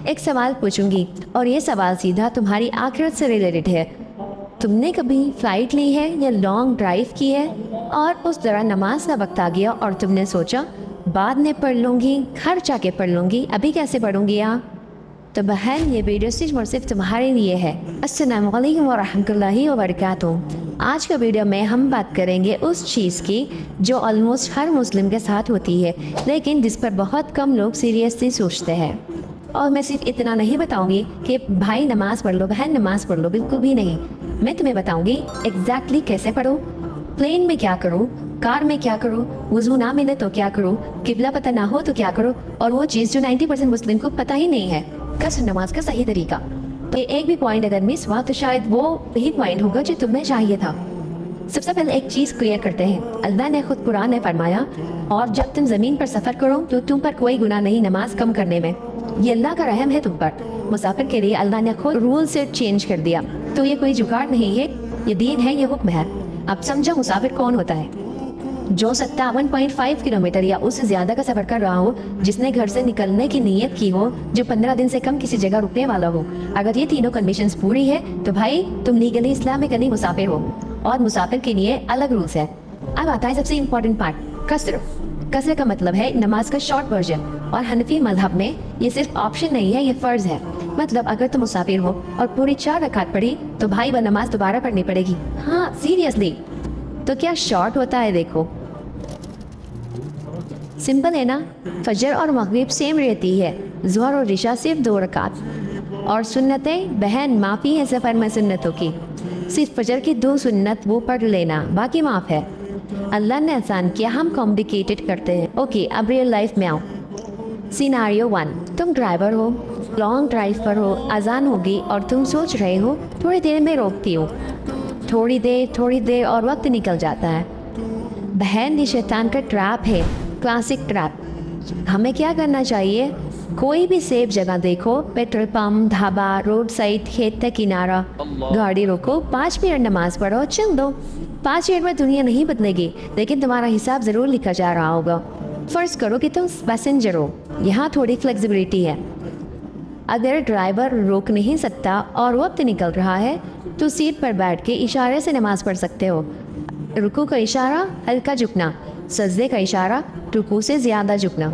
एक सवाल पूछूंगी और ये सवाल सीधा तुम्हारी आखिरत से रिलेटेड है। तुमने कभी फ़्लाइट ली है या लॉन्ग ड्राइव की है और उस दौरान नमाज का वक्त आ गया और तुमने सोचा बाद में पढ़ लूँगी, घर जाके पढ़ लूँगी, अभी कैसे पढ़ूँगी आप? तो बहन, ये वीडियो सिर्फ और सिर्फ तुम्हारे लिए है। अस्सलामु अलैकुम वरहमतुल्लाहि वबरकातुहू। आज का वीडियो में हम बात करेंगे उस चीज़ की जो ऑलमोस्ट हर मुस्लिम के साथ होती है, लेकिन जिस पर बहुत कम लोग सीरियसली सोचते हैं। और मैं सिर्फ इतना नहीं बताऊंगी कि भाई नमाज पढ़ लो, बहन नमाज पढ़ लो, बिल्कुल भी नहीं। मैं तुम्हें बताऊंगी एग्जैक्टली कैसे पढ़ो, प्लेन में क्या करो, कार में क्या करो, वुज़ू ना मिले तो क्या करो, किबला पता ना हो तो क्या करो, और वो चीज़ जो 90% मुस्लिम को पता ही नहीं है, कसर नमाज का सही तरीका। तो एक भी पॉइंट अगर मिस हुआ तो शायद वो वही पॉइंट होगा जो तुम्हें चाहिए था। सबसे पहले एक चीज़ क्लियर करते हैं। अल्लाह ने खुद कुरान में फरमाया, और जब तुम ज़मीन पर सफ़र करो तो तुम पर कोई गुनाह नहीं नमाज कम करने में। ये अल्लाह का रहम है तुम पर। मुसाफिर के लिए अल्लाह ने खुद रूल से चेंज कर दिया, तो ये कोई जुगाड़ नहीं है, ये दीन है, ये हुक्म है। अब समझो मुसाफिर कौन होता है? जो 57.5 किलोमीटर या उससे ज़्यादा का सफ़र कर रहा हो, जिसने घर से निकलने की नीयत की हो, जो 15 दिन से कम किसी जगह रुकने वाला हो। अगर ये तीनों कंडीशंस पूरी है तो भाई तुम लीगली इस्लामिकली मुसाफिर हो, और मुसाफिर के लिए अलग रूल्स है। अब आता है सबसे इम्पोर्टेंट पार्ट, कसर। कसर का मतलब है नमाज का शॉर्ट वर्जन, और हनफी मजहब में ये सिर्फ ऑप्शन नहीं है, ये फ़र्ज़ है। मतलब अगर तुम मुसाफिर हो और पूरी 4 रकात पढ़ी तो भाई वह नमाज दोबारा पढ़नी पड़ेगी। हाँ सीरियसली। तो क्या शॉर्ट होता है? देखो सिंपल है ना। फजर और मगरिब सेम रहती है, ज़ोहर और इशा सिर्फ 2 रकात, और सुन्नतें बहन माफ़ी है सफ़र में सुन्नतों की। सिर्फ फजर की 2 सुन्नत वो पढ़ लेना, बाकी माफ़ है। अल्लाह ने आसान किया, हम कॉम्प्लिकेटेड करते हैं। ओके, अब रियल लाइफ में आओ। सिनारियो 1, तुम ड्राइवर हो, लॉन्ग ड्राइव पर हो, अजान होगी और तुम सोच रहे हो थोड़ी देर में रोकती हूँ। थोड़ी देर और वक्त निकल जाता है। बहन, ये शैतान का ट्रैप है, क्लासिक ट्रैप। हमें क्या करना चाहिए? कोई भी सेफ जगह देखो, petrol pump, dhaba, road side, खेत का किनारा, गाड़ी रोको, 5 मिनट नमाज पढ़ो, चल दो। 5 मिनट में दुनिया नहीं बदलेगी, लेकिन तुम्हारा हिसाब ज़रूर लिखा जा रहा होगा। फ़र्ज़ करो कि तुम पैसेंजर हो, यहाँ थोड़ी फ्लेक्सिबिलिटी है। अगर ड्राइवर रोक नहीं सकता और वक्त निकल रहा है तो सीट पर बैठ के इशारे से नमाज पढ़ सकते हो। रुकू का इशारा हल्का झुकना, सजदे का इशारा रुकू से ज़्यादा झुकना।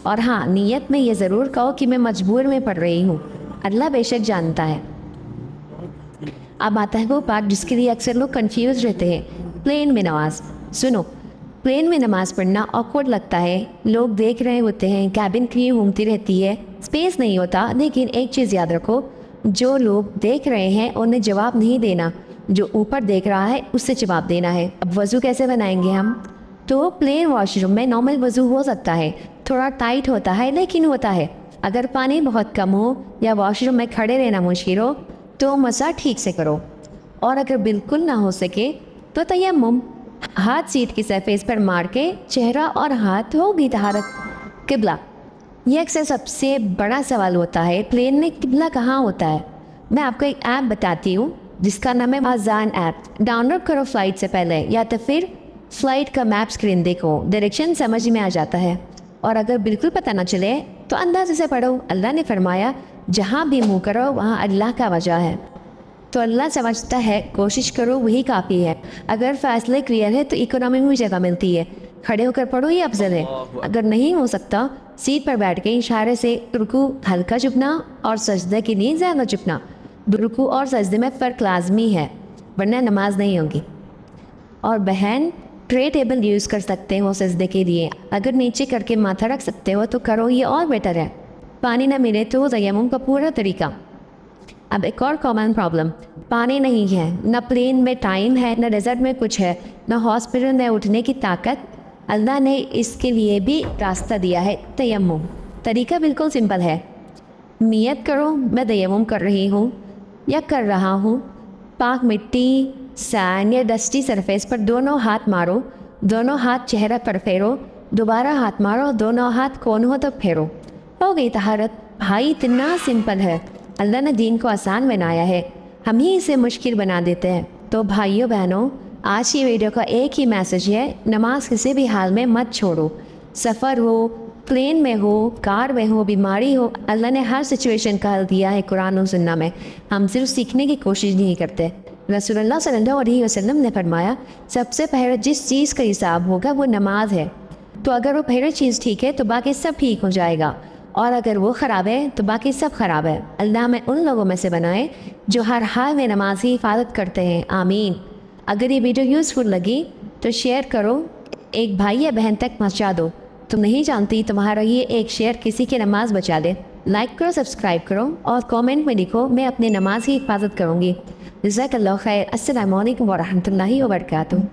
और हाँ, नीयत में ये ज़रूर कहो कि मैं मजबूर में पढ़ रही हूँ, अल्लाह बेशक जानता है। अब आता है वो पार्ट जिसके लिए अक्सर लोग कंफ्यूज रहते हैं, प्लेन में नमाज। सुनो, प्लेन में नमाज पढ़ना ऑकवर्ड लगता है, लोग देख रहे होते हैं, कैबिन क्रीम घूमती रहती है, स्पेस नहीं होता। लेकिन एक चीज़ याद रखो, जो लोग देख रहे हैं उन्हें जवाब नहीं देना, जो ऊपर देख रहा है उससे जवाब देना है। अब वज़ू कैसे बनाएंगे हम? तो प्लेन वॉशरूम में नॉर्मल वज़ू हो सकता है, थोड़ा टाइट होता है लेकिन होता है। अगर पानी बहुत कम हो या वॉशरूम में खड़े रहना मुश्किल हो तो मसा ठीक से करो, और अगर बिल्कुल ना हो सके तो तयम्मुम, हाथ सीट की सरफेस पर मार के चेहरा और हाथ होगी तहारत। किबला, ये अक्सर सबसे बड़ा सवाल होता है, प्लेन में किबला कहाँ होता है? मैं आपको एक ऐप बताती हूँ जिसका नाम है अज़ान ऐप। डाउनलोड करो फ़्लाइट से पहले, या तो फिर फ़्लाइट का मैप स्क्रीन देखो, डायरेक्शन समझ में आ जाता है। और अगर बिल्कुल पता ना चले तो अंदाज़े से पढ़ो। अल्लाह ने फरमाया, जहाँ भी मुँह करो वहाँ अल्लाह का वजह है। तो अल्लाह समझता है, कोशिश करो, वही काफ़ी है। अगर फैसले क्लियर है तो इकोनॉमी में भी जगह मिलती है, खड़े होकर पढ़ो ये अफजल है। अगर नहीं हो सकता, सीट पर बैठ के इशारे से रुकू हल्का झुकना और सजदे के लिए ज़्यादा झुकना। रुकू और सजदे में फ़र्क लाजमी है, वरना नमाज नहीं होगी। और बहन, ट्रे टेबल यूज़ कर सकते हो सजदे के लिए, अगर नीचे करके माथा रख सकते हो तो करो, ये और बेटर है। पानी ना मिले तो तयम्मुम का पूरा तरीका। अब एक और कॉमन प्रॉब्लम, पानी नहीं है, न प्लेन में टाइम है, न डेजर्ट में कुछ है, न हॉस्पिटल में उठने की ताकत। अल्लाह ने इसके लिए भी रास्ता दिया है, तयम्मुम। तरीका बिल्कुल सिंपल है। नियत करो मैं तयम्मुम कर रही हूँ या कर रहा हूँ, पाक मिट्टी, सैंड या डस्टी सरफेस पर दोनों हाथ मारो, दोनों हाथ चेहरा पर फेरो, दोबारा हाथ मारो, दोनों हाथ कोन हो तो फेरो, हो गई तहारत। भाई इतना सिंपल है, अल्लाह ने दीन को आसान बनाया है, हम ही इसे मुश्किल बना देते हैं। तो भाइयों बहनों, आज की वीडियो का एक ही मैसेज है, नमाज किसी भी हाल में मत छोड़ो। सफ़र हो, प्लेन में हो, कार में हो, बीमारी हो, अल्लाह ने हर सिचुएशन का हल दिया है कुरान और सुन्ना में। हम सिर्फ सीखने की कोशिश नहीं करते। रसूलुल्लाह सल्लल्लाहु अलैहि वसल्लम ने फरमाया, सबसे पहले जिस चीज़ का हिसाब होगा वो नमाज है। तो अगर वो पहली चीज़ ठीक है तो बाकी सब ठीक हो जाएगा, और अगर वो ख़राब है तो बाकी सब ख़राब है। अल्लाह में उन लोगों में से बनाए जो हर हाल में नमाज की हिफाजत करते हैं। आमीन। अगर ये वीडियो यूज़फुल लगी तो शेयर करो, एक भाई या बहन तक पहुँचा दो। तुम नहीं जानती तुम्हारा ये एक शेयर किसी की नमाज बचा दे। लाइक करो, सब्सक्राइब करो और कमेंट में लिखो, मैं अपने नमाज की हिफाजत करूँगी। जज़ाकल्लाहु खैर। अस्सलामु अलैकुम व रहमतुल्लाहि व बरकातुहू।